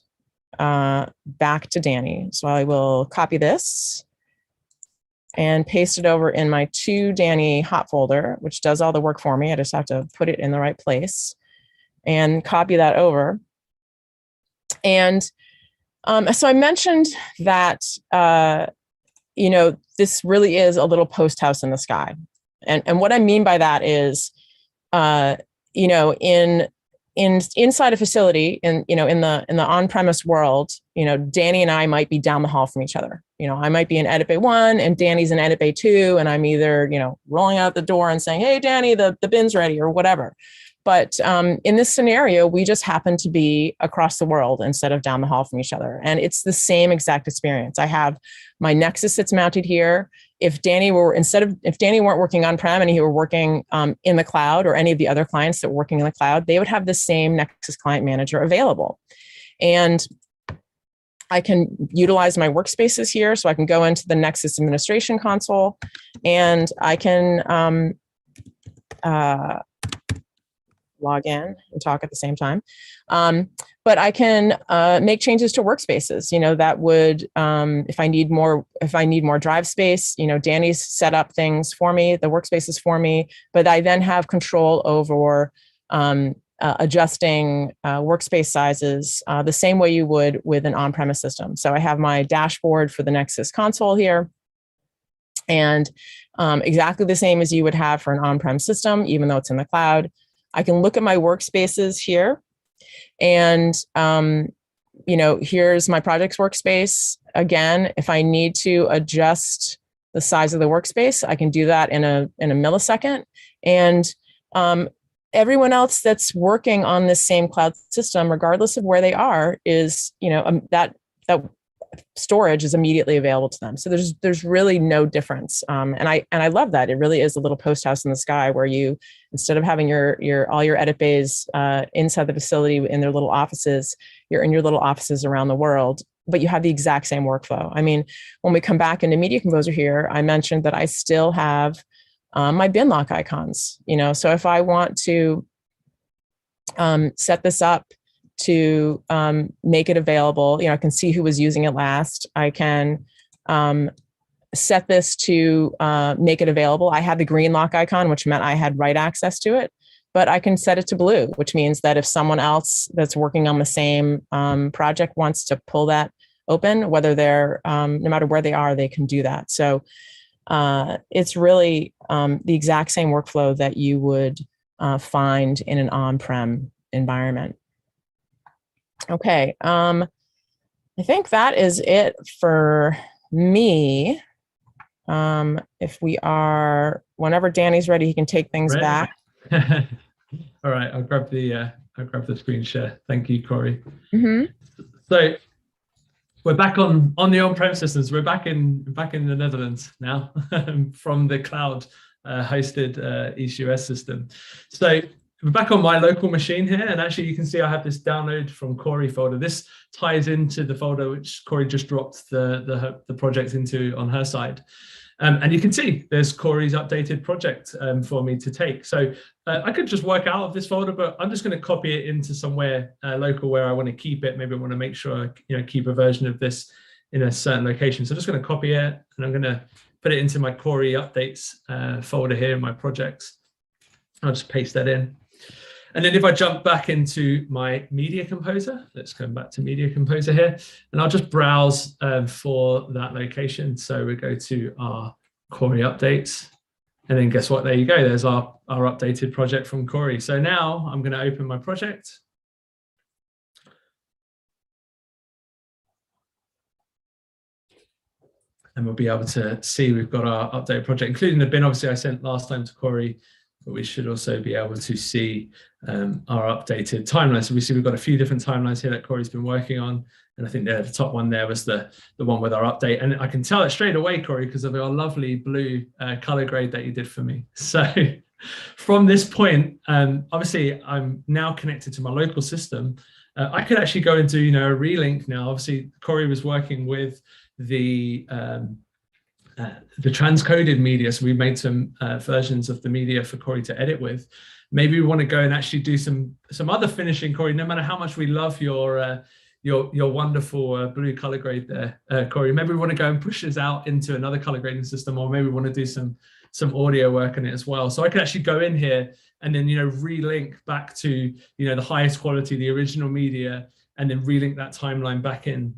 back to Danny. So I will copy this and paste it over in my to Danny hot folder, which does all the work for me. I just have to put it in the right place and copy that over. And so I mentioned that, you know, this really is a little post house in the sky. And what I mean by that is, you know, inside a facility, in the on-premise world, you know, Danny and I might be down the hall from each other. You know, I might be in Edit Bay 1 and Danny's in Edit Bay 2, and I'm either, you know, rolling out the door and saying, hey, Danny, the bin's ready, or whatever. But in this scenario, we just happen to be across the world instead of down the hall from each other. And it's the same exact experience. I have my Nexus that's mounted here. If Danny weren't working on-prem and he were working in the cloud, or any of the other clients that were working in the cloud, they would have the same Nexus Client Manager available. And I can utilize my workspaces here. So I can go into the Nexus Administration Console, and I can log in and talk at the same time. But I can make changes to workspaces. You know, that would, if I need more drive space, you know, Danny's set up things for me, the workspaces for me, but I then have control over adjusting workspace sizes the same way you would with an on-premise system. So I have my dashboard for the Nexus console here, and exactly the same as you would have for an on-prem system, even though it's in the cloud. I can look at my workspaces here, and here's my projects workspace. Again, if I need to adjust the size of the workspace, I can do that in a millisecond. And everyone else that's working on this same cloud system, regardless of where they are, is that storage is immediately available to them. So there's really no difference. And I love that. It really is a little post house in the sky, where you, instead of having all your edit bays inside the facility in their little offices, you're in your little offices around the world, but you have the exact same workflow. I mean, when we come back into Media Composer here, I mentioned that I still have my bin lock icons. So if I want to set this up to make it available, I can see who was using it last. I can set this to make it available. I had the green lock icon, which meant I had write access to it, but I can set it to blue, which means that if someone else that's working on the same project wants to pull that open, whether they're, no matter where they are, they can do that. So it's really the exact same workflow that you would find in an on-prem environment. Okay, I think that is it for me. If we are, whenever Danny's ready, he can take things back. All right, I'll grab the screen share. Thank you, Corey. Mm-hmm. So we're back on the on-prem systems. We're back in the Netherlands now from the cloud hosted East US system. So we're back on my local machine here, and actually you can see I have this download from Corey folder. This ties into the folder which Corey just dropped the project into on her side. And you can see there's Corey's updated project for me to take. So I could just work out of this folder, but I'm just going to copy it into somewhere local where I want to keep it. Maybe I want to make sure I keep a version of this in a certain location. So I'm just going to copy it, and I'm going to put it into my Corey updates folder here in my projects. I'll just paste that in. And then if I jump back into my Media Composer, let's go back to Media Composer here, and I'll just browse for that location. So we go to our Corey updates, and then guess what? There you go. There's our updated project from Corey. So now I'm going to open my project. And we'll be able to see we've got our updated project, including the bin, obviously, I sent last time to Corey. But we should also be able to see our updated timeline. So we see we've got a few different timelines here that Corey's been working on. And I think the top one there was the one with our update. And I can tell it straight away, Corey, because of our lovely blue color grade that you did for me. So from this point, obviously, I'm now connected to my local system. I could actually go into a relink now. Obviously, Corey was working with the transcoded media. So we made some versions of the media for Corey to edit with. Maybe we want to go and actually do some other finishing, Corey, no matter how much we love your wonderful blue color grade there, Corey. Maybe we want to go and push this out into another color grading system, or maybe we want to do some audio work on it as well. So I could actually go in here and then, relink back to, the highest quality, the original media, and then relink that timeline back in.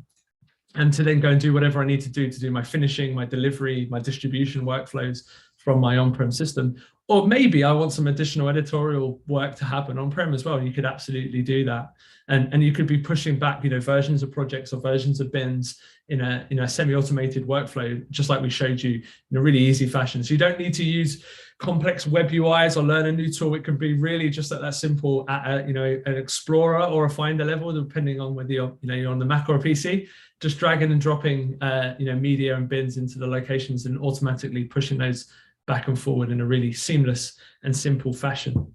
And to then go and do whatever I need to do my finishing, my delivery, my distribution workflows from my on-prem system. Or maybe I want some additional editorial work to happen on-prem as well. You could absolutely do that. And you could be pushing back, versions of projects or versions of bins in a semi-automated workflow, just like we showed you in a really easy fashion. So you don't need to use complex web UIs or learn a new tool. It can be really just at that simple, an Explorer or a Finder level, depending on whether you're on the Mac or a PC. Just dragging and dropping, media and bins into the locations and automatically pushing those back and forward in a really seamless and simple fashion.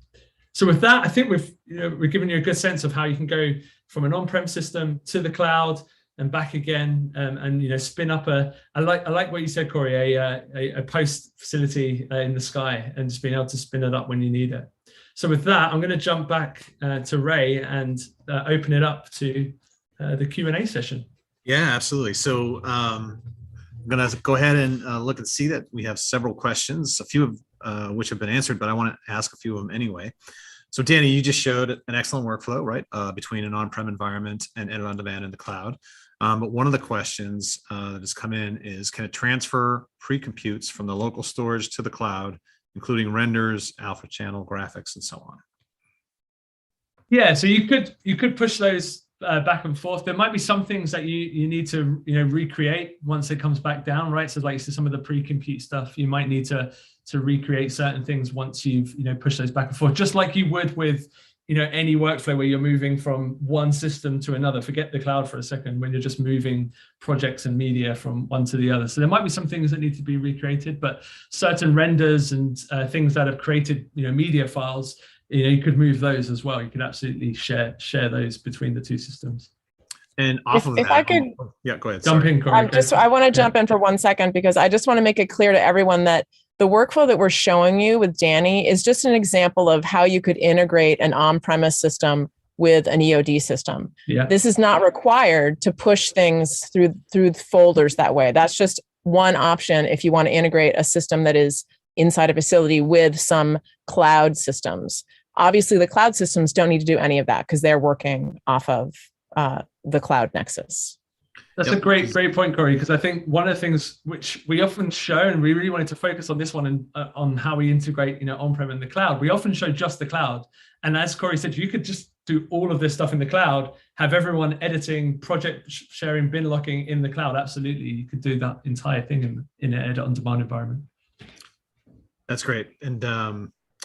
So with that, I think we've given you a good sense of how you can go from an on-prem system to the cloud and back again, and spin up I like what you said, Corey, a post facility in the sky, and just being able to spin it up when you need it. So with that, I'm going to jump back to Ray and open it up to the Q&A session. Yeah, absolutely. So I'm going to go ahead and look and see that we have several questions, a few of which have been answered, but I want to ask a few of them anyway. So Danny, you just showed an excellent workflow, right, between an on-prem environment and edit on demand in the cloud. But one of the questions that has come in is, can it transfer pre-computes from the local storage to the cloud, including renders, alpha channel graphics, and so on? Yeah, so you could push those back and forth. There might be some things that you need to recreate once it comes back down, right? So like some of the pre-compute stuff, you might need to recreate certain things once you've pushed those back and forth, just like you would with any workflow where you're moving from one system to another. Forget the cloud for a second, when you're just moving projects and media from one to the other. So there might be some things that need to be recreated, but certain renders and things that have created media files, you could move those as well. You could absolutely share those between the two systems. And off of If that, I could yeah, go ahead. Jump Sorry. in, Corey. I want to jump in for 1 second, because I just want to make it clear to everyone that the workflow that we're showing you with Danny is just an example of how you could integrate an on-premise system with an EOD system. Yeah. This is not required to push things through folders that way. That's just one option if you want to integrate a system that is inside a facility with some cloud systems. Obviously, the cloud systems don't need to do any of that because they're working off of the cloud nexus. That's a great point, Corey, because I think one of the things which we often show, and we really wanted to focus on this one and on how we integrate, on-prem and the cloud. We often show just the cloud. And as Corey said, you could just do all of this stuff in the cloud, have everyone editing, project sharing, bin locking in the cloud. Absolutely. You could do that entire thing in an edit on demand environment. That's great. And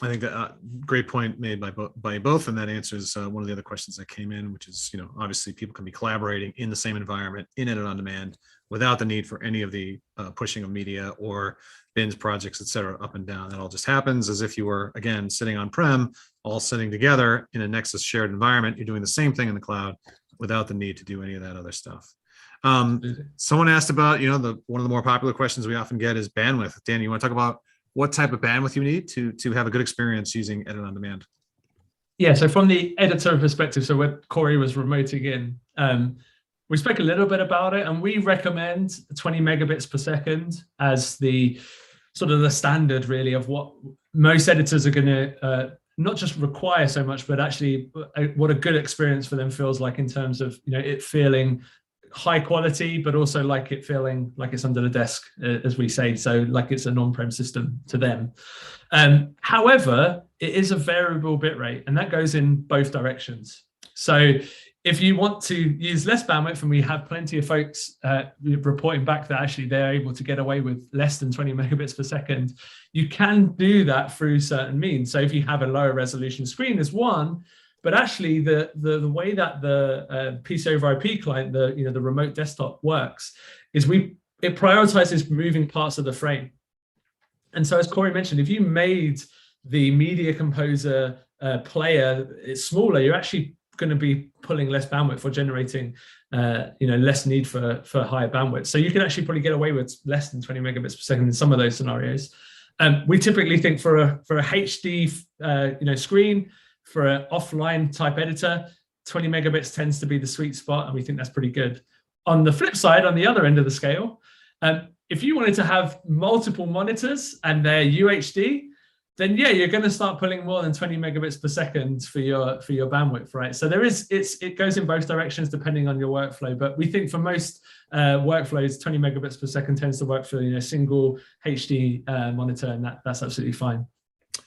I think that great point made by both, and that answers one of the other questions that came in, which is, obviously people can be collaborating in the same environment in edit on demand without the need for any of the pushing of media or bins, projects, et cetera, up and down. That all just happens as if you were, again, sitting on-prem, all sitting together in a Nexus shared environment. You're doing the same thing in the cloud without the need to do any of that other stuff. Someone asked about, one of the more popular questions we often get is bandwidth. Danny, you want to talk about what type of bandwidth you need to have a good experience using edit on demand? Yeah, so from the editor perspective, so where Corey was remoting in, we spoke a little bit about it, and we recommend 20 megabits per second as the sort of the standard really of what most editors are going to not just require so much, but actually what a good experience for them feels like in terms of it feeling high quality, but also like it feeling like it's under the desk, as we say, so like it's an on-prem system to them. However, it is a variable bitrate, and that goes in both directions. So if you want to use less bandwidth, and we have plenty of folks reporting back that actually they're able to get away with less than 20 megabits per second, you can do that through certain means. So if you have a lower resolution screen, there's one. But actually, the way that the PC over IP client, the remote desktop works, is it prioritizes moving parts of the frame. And so, as Corey mentioned, if you made the Media Composer player it's smaller, you're actually going to be pulling less bandwidth or generating less need for higher bandwidth. So you can actually probably get away with less than 20 megabits per second in some of those scenarios. We typically think for a HD screen, for an offline type editor, 20 megabits tends to be the sweet spot, and we think that's pretty good. On the flip side, on the other end of the scale, if you wanted to have multiple monitors and they're UHD, then yeah, you're going to start pulling more than 20 megabits per second for your bandwidth, right? So it goes in both directions depending on your workflow. But we think for most workflows, 20 megabits per second tends to work for a single HD monitor, and that's absolutely fine.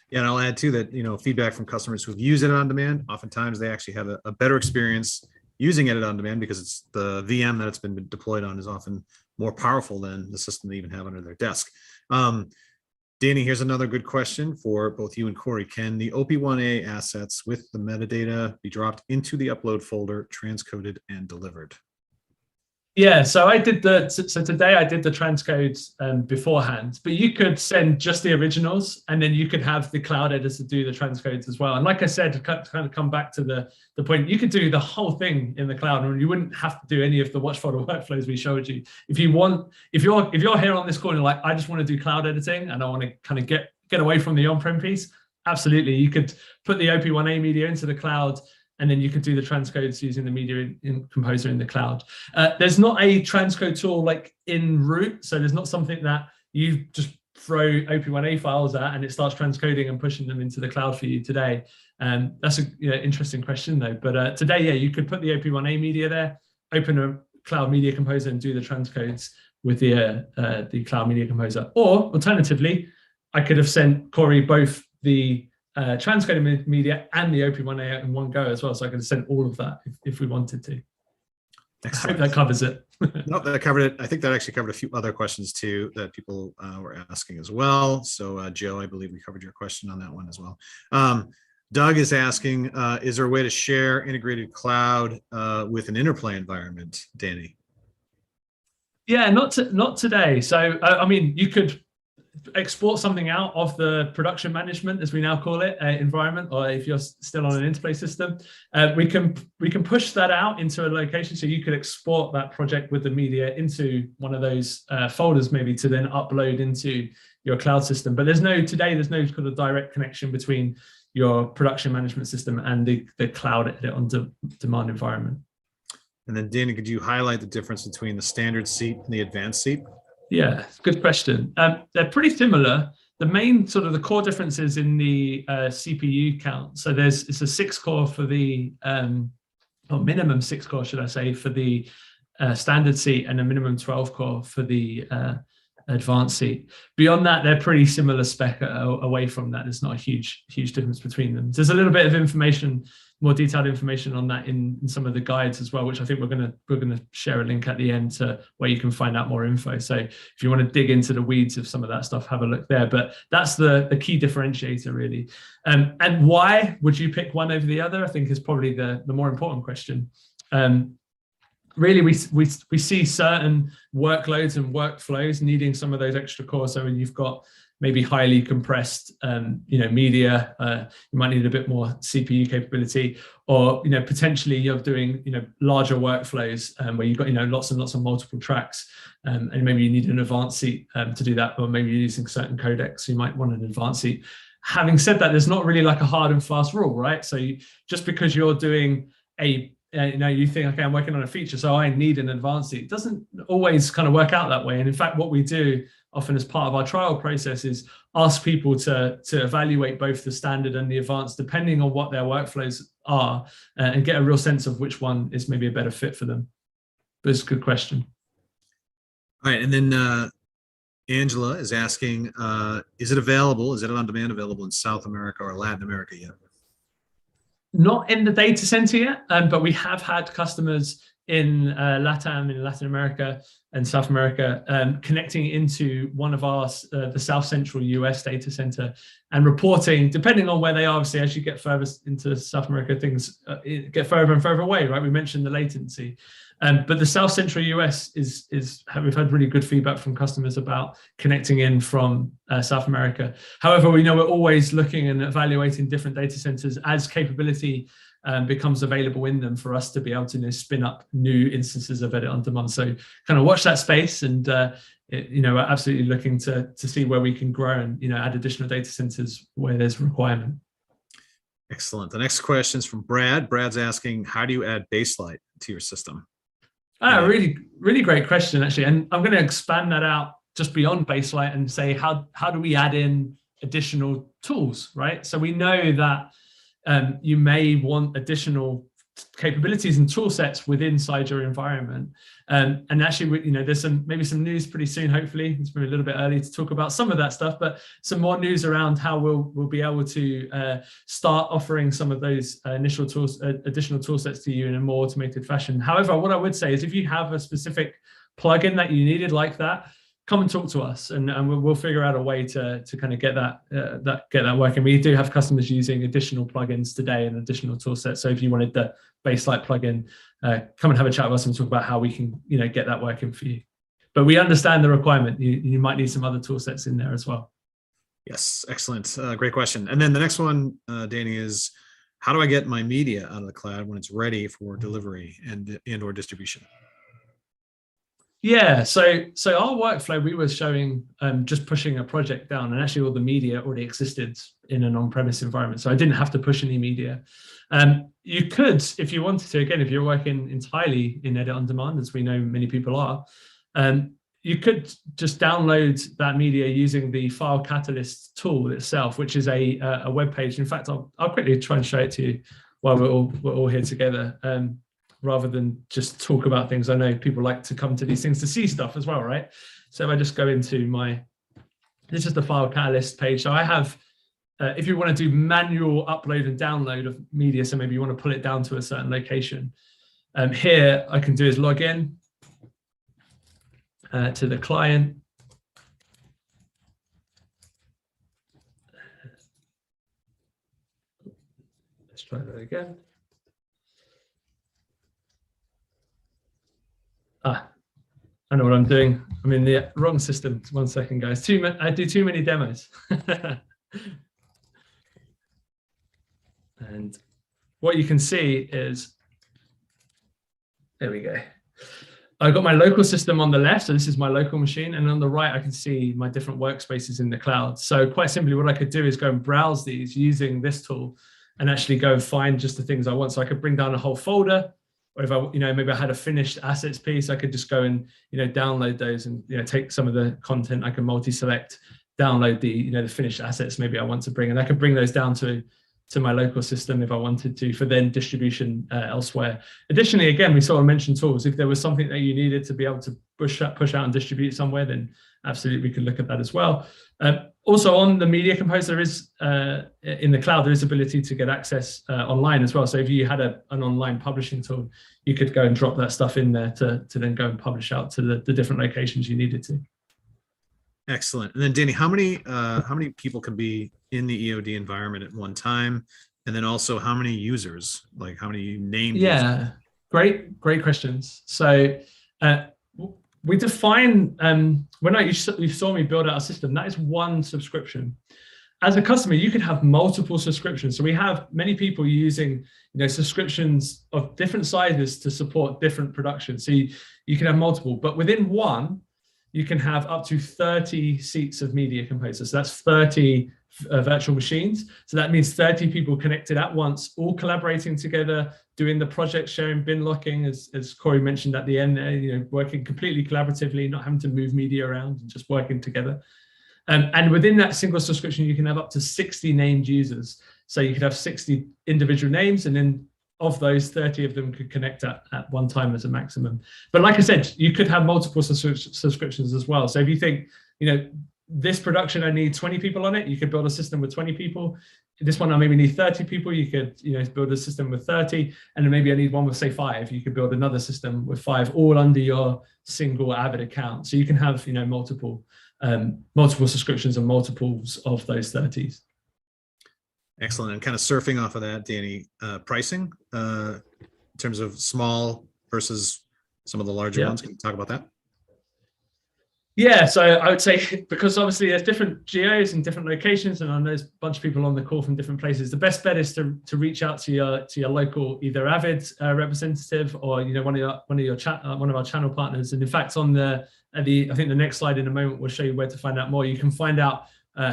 Yeah, and I'll add too that feedback from customers who've used Edit on Demand, oftentimes they actually have a better experience using Edit on Demand because it's the VM that it's been deployed on is often more powerful than the system they even have under their desk. Danny, here's another good question for both you and Corey. Can the OP1A assets with the metadata be dropped into the upload folder, transcoded, and delivered? Yeah, so today I did the transcodes beforehand, but you could send just the originals, and then you could have the cloud editor do the transcodes as well. And like I said, to kind of come back to the point, you could do the whole thing in the cloud, and you wouldn't have to do any of the watch folder workflows we showed you. If you're here on this call and like, I just want to do cloud editing and I want to kind of get away from the on-prem piece, absolutely, you could put the OP1A media into the cloud, and then you could do the transcodes using the Media Composer in the cloud. There's not a transcode tool like in root, so there's not something that you just throw OP1A files at and it starts transcoding and pushing them into the cloud for you today. That's an interesting question though. But today, yeah, you could put the OP1A media there, open a Cloud Media Composer and do the transcodes with the Cloud Media Composer. Or alternatively, I could have sent Corey both the transcoding media and the OP1A in one go as well. So I can send all of that if we wanted to. Excellent. I hope that covers it. No, that covered it. I think that actually covered a few other questions too that people were asking as well. So Joe, I believe we covered your question on that one as well. Doug is asking, is there a way to share integrated cloud with an interplay environment, Danny? Yeah, not today. So I mean, you could export something out of the production management, as we now call it, environment, or if you're still on an interplay system, we can push that out into a location. So you could export that project with the media into one of those folders, maybe to then upload into your cloud system. But there's no kind of direct connection between your production management system and the cloud edit on demand environment. And then Danny, could you highlight the difference between the standard seat and the advanced seat? Yeah, good question. They're pretty similar. The main sort of the core differences in the CPU count. So it's a 6-core for the, or minimum 6-core, should I say, for the standard seat, and a minimum 12-core for the advanced seat. Beyond that, they're pretty similar spec. Away from that, there's not a huge difference between them. There's a little bit of information, more detailed information on that in some of the guides as well, which I think we're gonna share a link at the end to where you can find out more info. So if you want to dig into the weeds of some of that stuff, have a look there. But that's the key differentiator, really. And why would you pick one over the other, I think, is probably the more important question. Really, we see certain workloads and workflows needing some of those extra cores. So when you've got maybe highly compressed, media, you might need a bit more CPU capability, or potentially you're doing larger workflows where you've got lots and lots of multiple tracks, and maybe you need an advanced seat to do that, or maybe you're using certain codecs, so you might want an advanced seat. Having said that, there's not really like a hard and fast rule, right? So just because you're doing you think, okay, I'm working on a feature, so I need an advanced seat. It doesn't always kind of work out that way. And in fact, what we do often as part of our trial process is ask people to evaluate both the standard and the advanced, depending on what their workflows are, and get a real sense of which one is maybe a better fit for them. But it's a good question. All right, and then Angela is asking, is it on demand available in South America or Latin America yet? Not in the data center yet, but we have had customers in LATAM, in Latin America and South America, connecting into one of the South Central US data center and reporting, depending on where they are. Obviously, as you get further into South America, things get further and further away, right? We mentioned the latency. But the South Central US we've had really good feedback from customers about connecting in from South America. However, we know we're always looking and evaluating different data centers as capability becomes available in them for us to be able to spin up new instances of edit on demand. So kind of watch that space, and we're absolutely looking to see where we can grow and add additional data centers where there's requirement. Excellent. The next question is from Brad. Brad's asking, how do you add Baselight to your system? Really, really great question, actually. And I'm going to expand that out just beyond Baselight and say, how do we add in additional tools, right? So we know that you may want additional capabilities and tool sets inside your environment. And actually, there's maybe some news pretty soon, hopefully. It's maybe a little bit early to talk about some of that stuff, but some more news around how we'll be able to start offering some of those initial tools, additional tool sets to you in a more automated fashion. However, what I would say is if you have a specific plugin that you needed like that, come and talk to us, and we'll figure out a way to kind of get that working. We do have customers using additional plugins today and additional tool sets. So if you wanted the Baselight plugin, come and have a chat with us and talk about how we can get that working for you. But we understand the requirement. You might need some other tool sets in there as well. Yes, excellent. Great question. And then the next one, Danny, is how do I get my media out of the cloud when it's ready for delivery and or distribution? Yeah, so our workflow, we were showing just pushing a project down, and actually all the media already existed in an on-premise environment. So I didn't have to push any media. You could, if you wanted to, again, if you're working entirely in edit on demand, as we know many people are, you could just download that media using the File Catalyst tool itself, which is a web page. In fact, I'll quickly try and show it to you while we're all here together. Rather than just talk about things. I know people like to come to these things to see stuff as well, right? So if I just go into this is the File Catalyst page. So I have if you want to do manual upload and download of media, so maybe you want to pull it down to a certain location, here I can do is log in to the client. Let's try that again. I know what I'm doing. I'm in the wrong system. 1 second, guys. I do too many demos. And what you can see is, there we go. I've got my local system on the left, so this is my local machine, and on the right I can see my different workspaces in the cloud. So quite simply what I could do is go and browse these using this tool and actually go and find just the things I want. So I could bring down a whole folder, or if I, maybe I had a finished assets piece, I could just go and, download those and, take some of the content. I can multi-select, download the, the finished assets maybe I want to bring, and I could bring those down to my local system if I wanted to, for then distribution elsewhere. Additionally, again, we sort of mentioned tools. If there was something that you needed to be able to push out and distribute somewhere, then absolutely we could look at that as well. Also on the Media Composer, there is in the cloud, there is ability to get access online as well. So if you had an online publishing tool, you could go and drop that stuff in there to then go and publish out to the different locations you needed to. Excellent. And then Danny, how many people can be in the EOD environment at one time? And then also how many users, like how many named users? Great questions. So we define, when you saw me build out a system, that is one subscription. As a customer, you could have multiple subscriptions. So we have many people using subscriptions of different sizes to support different productions. So you can have multiple, but within one, you can have up to 30 seats of Media Composer. So that's 30 virtual machines. So that means 30 people connected at once, all collaborating together, doing the project sharing, bin locking, as Corey mentioned at the end there, working completely collaboratively, not having to move media around and just working together. And within that single subscription, you can have up to 60 named users. So you could have 60 individual names, and then of those, 30 of them could connect at one time as a maximum. But like I said, you could have multiple subscriptions as well. So if you think, this production, I need 20 people on it, you could build a system with 20 people. This one, I maybe need 30 people, you could build a system with 30. And then maybe I need one with, say, 5. You could build another system with 5, all under your single Avid account. So you can have multiple subscriptions and multiples of those 30s. Excellent. And kind of surfing off of that, Danny, pricing in terms of small versus some of the larger ones. Can you talk about that? Yeah, so I would say, because obviously there's different geos and different locations, and I know there's a bunch of people on the call from different places. The best bet is to reach out to your local either Avid representative or one of our channel partners. And in fact, on I think the next slide in a moment will show you where to find out more. You can find out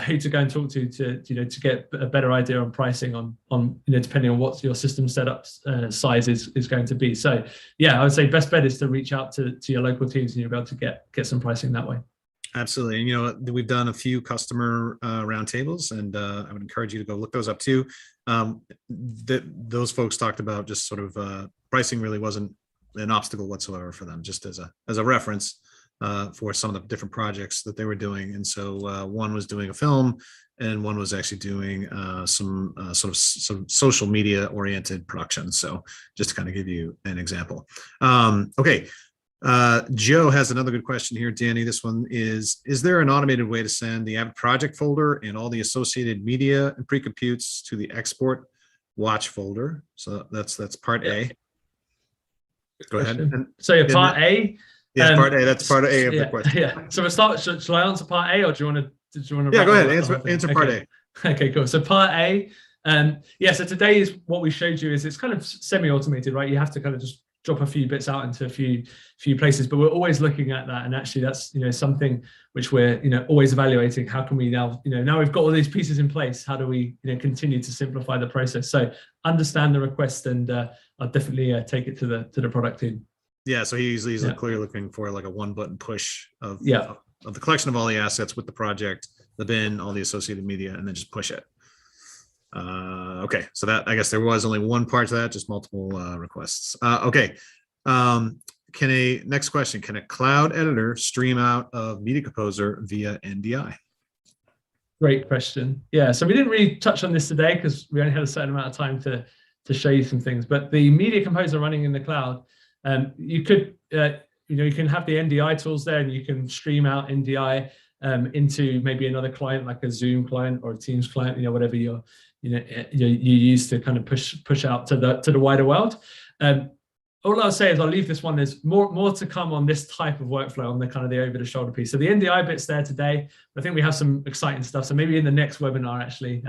who to go and talk to get a better idea on pricing on depending on what your system setup size is going to be. So yeah, I would say best bet is to reach out to your local teams, and you'll be able to get some pricing that way. Absolutely. And we've done a few customer roundtables, and I would encourage you to go look those up too. Those folks talked about just sort of pricing really wasn't an obstacle whatsoever for them, just as a reference. For some of the different projects that they were doing. And so one was doing a film, and one was actually doing some social media oriented productions. So just to kind of give you an example. Okay. Joe has another good question here, Danny. This one is there an automated way to send the Avid project folder and all the associated media and pre-computes to the export watch folder? So that's part A. Go ahead. So part A. Yeah, part A. That's part A of the question. Yeah. So we'll start. Shall I answer part A, or do you want to? Yeah, go ahead. Answer part A. Okay, cool. So part A. So today is what we showed you is it's kind of semi-automated, right? You have to kind of just drop a few bits out into a few places, but we're always looking at that, and actually that's something which we're always evaluating. How can we now now we've got all these pieces in place, how do we continue to simplify the process? So understand the request, and I'll definitely take it to the product team. Yeah, so he's clearly looking for like a one-button push of the collection of all the assets with the project, the bin, all the associated media, and then just push it. Okay, so that, I guess there was only one part to that, just multiple requests. Okay, next question, can a cloud editor stream out of Media Composer via NDI? Great question. Yeah, so we didn't really touch on this today because we only had a certain amount of time to show you some things. But the Media Composer running in the cloud, you could you can have the NDI tools there, and you can stream out NDI into maybe another client like a Zoom client or a Teams client, whatever you use to kind of push out to the wider world. All I'll say is I'll leave this one. There's more to come on this type of workflow on the kind of the over the shoulder piece. So the NDI bit's there today. I think we have some exciting stuff. So maybe in the next webinar, actually,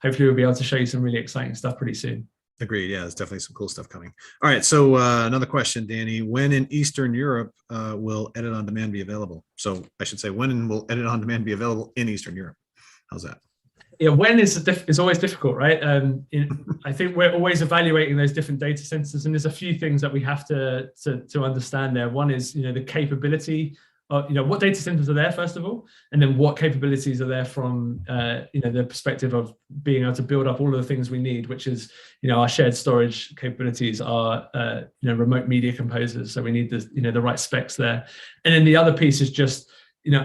hopefully we'll be able to show you some really exciting stuff pretty soon. Agreed. Yeah, there's definitely some cool stuff coming. All right. So another question, Danny. When in Eastern Europe will Edit on Demand be available? So I should say, when will Edit on Demand be available in Eastern Europe? How's that? Yeah, when is always difficult, right? I think we're always evaluating those different data centers, and there's a few things that we have to understand there. One is, the capability of, what data centers are there, first of all, and then what capabilities are there from, the perspective of being able to build up all of the things we need, which is, our shared storage capabilities are, remote media composers. So we need the right specs there. And then the other piece is just,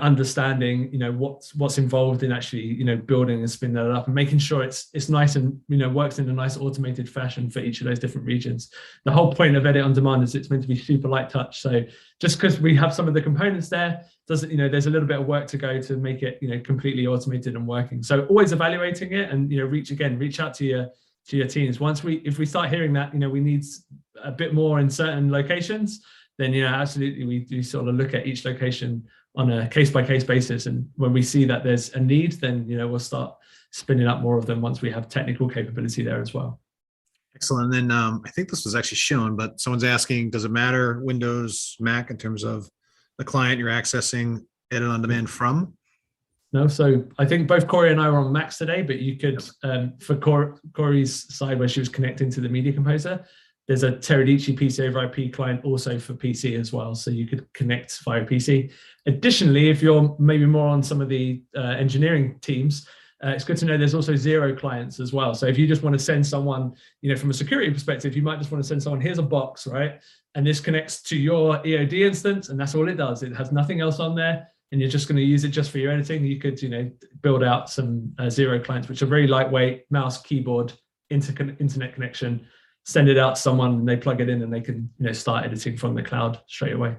understanding, what's involved in actually, building and spinning that up and making sure it's nice and, works in a nice automated fashion for each of those different regions. The whole point of Edit on Demand is it's meant to be super light touch. So just because we have some of the components there, doesn't, there's a little bit of work to go to make it, completely automated and working. So always evaluating it and, reach out to your teams. If we start hearing that, we need a bit more in certain locations, then, absolutely we do sort of look at each location on a case-by-case basis. And when we see that there's a need, then, we'll start spinning up more of them once we have technical capability there as well. Excellent. And then I think this was actually shown, but someone's asking, does it matter Windows, Mac in terms of the client you're accessing Edit on Demand from? No, so I think both Corey and I were on Macs today, but you could, for Corey's side where she was connecting to the Media Composer, there's a Teradici PC over IP client also for PC as well. So you could connect via PC. Additionally, if you're maybe more on some of the engineering teams, it's good to know there's also Zero clients as well. So if you just want to send someone, from a security perspective, you might just want to send someone, here's a box, right? And this connects to your EOD instance, and that's all it does. It has nothing else on there, and you're just going to use it just for your editing. You could, build out some Zero clients, which are very lightweight, mouse, keyboard, internet connection, send it out to someone, and they plug it in, and they can, start editing from the cloud straight away.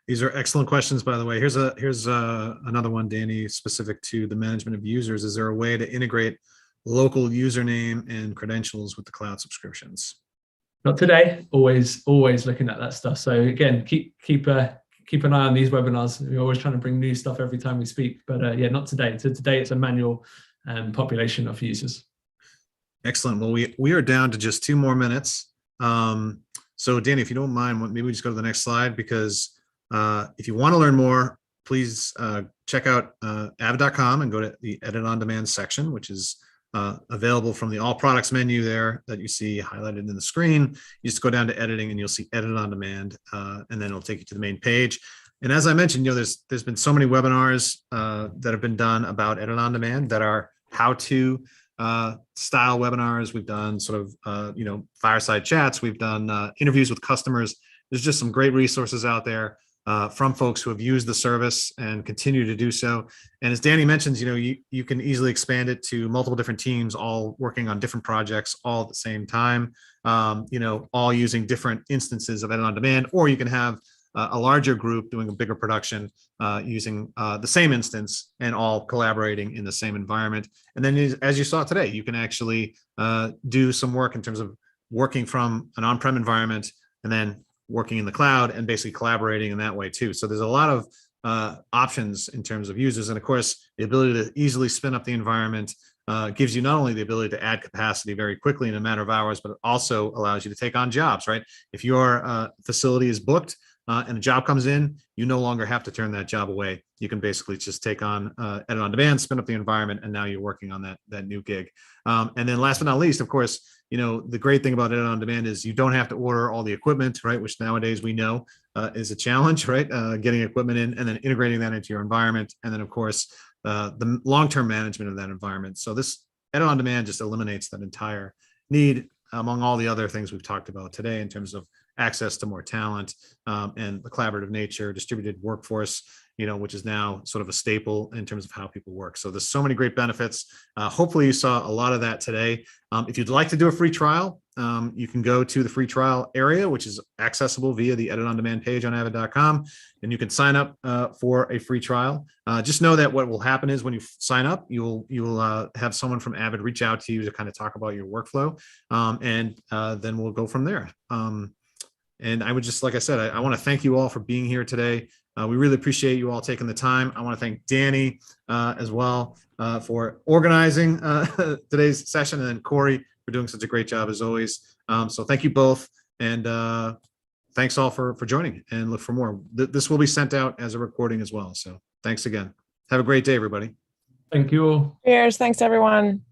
These are excellent questions, by the way. Here's another one, Danny, specific to the management of users. Is there a way to integrate local username and credentials with the cloud subscriptions? Not today. Always looking at that stuff. So again, keep an eye on these webinars. We're always trying to bring new stuff every time we speak. But yeah, not today. So today it's a manual population of users. Excellent. Well, we are down to just 2 more minutes. So Danny, if you don't mind, maybe we just go to the next slide, because if you want to learn more, please check out avid.com and go to the Edit on Demand section, which is available from the All Products menu there that you see highlighted in the screen. You just go down to editing and you'll see Edit on Demand, and then it'll take you to the main page. And as I mentioned, there's been so many webinars that have been done about Edit on Demand that are how-to style webinars. We've done sort of fireside chats. We've done interviews with customers. There's just some great resources out there from folks who have used the service and continue to do so. And as Danny mentions, you can easily expand it to multiple different teams, all working on different projects all at the same time, all using different instances of Edit on Demand, or you can have a larger group doing a bigger production using the same instance and all collaborating in the same environment. And then as you saw today, you can actually do some work in terms of working from an on-prem environment and then working in the cloud and basically collaborating in that way too. So there's a lot of options in terms of users. And of course, the ability to easily spin up the environment gives you not only the ability to add capacity very quickly in a matter of hours, but it also allows you to take on jobs, right? If your facility is booked and a job comes in, you no longer have to turn that job away. You can basically just take on Edit on Demand, spin up the environment, and now you're working on that new gig. And then last but not least, of course, the great thing about Edit on Demand is you don't have to order all the equipment, right? Which nowadays we know is a challenge, right? Getting equipment in and then integrating that into your environment. And then of course, the long-term management of that environment. So this Edit on Demand just eliminates that entire need among all the other things we've talked about today in terms of access to more talent, and the collaborative nature, distributed workforce, which is now sort of a staple in terms of how people work. So there's so many great benefits. Hopefully you saw a lot of that today. If you'd like to do a free trial, you can go to the free trial area, which is accessible via the Edit on Demand page on avid.com, and you can sign up for a free trial. Just know that what will happen is when you sign up, you'll have someone from Avid reach out to you to kind of talk about your workflow, and then we'll go from there. And I would just, like I said, I want to thank you all for being here today. We really appreciate you all taking the time. I want to thank Danny as well for organizing today's session, and then Corey for doing such a great job as always. So thank you both, and thanks all for joining, and look for more. This will be sent out as a recording as well. So thanks again. Have a great day, everybody. Thank you all. Cheers. Thanks, everyone.